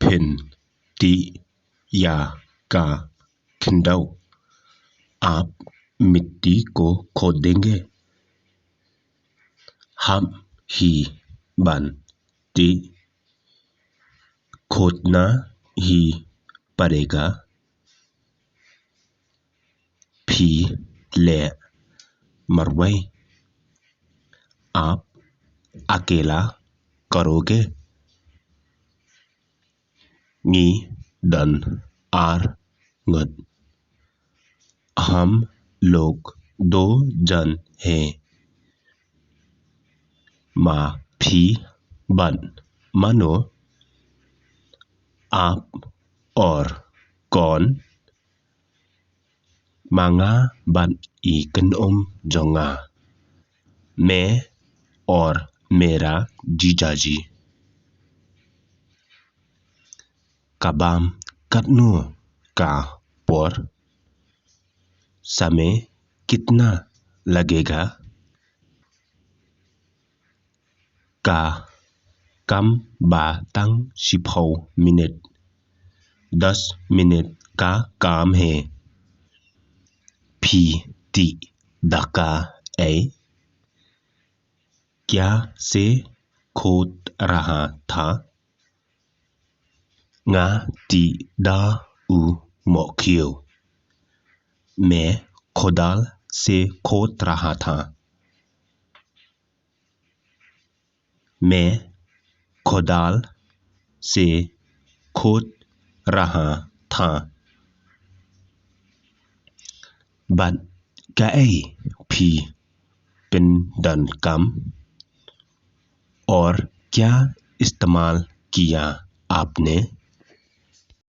Fin T या का खिंडव आप मिट्टी को खोदेंगे। हम ही बन टी खोदना ही पड़ेगा। भी ले मरवई आप अकेला करोगे। नी डन आर गद हम लोग 2 जन हैं। मा भी बन मनो आप और कौन मांगा बन इकन जोंगा मैं और मेरा जीजाजी। कबाम कटनो का पर समय कितना लगेगा। का कम बातंग 10 मिनट 10 मिनट का काम है। भी ती दका ए क्या से खोद रहा था। nga ती दा उ मोखियो मैं खोदाल से खोद रहा था। मैं खोदाल से खोद रहा था। बन गए भी पिन डन कम और क्या इस्तेमाल किया आपने।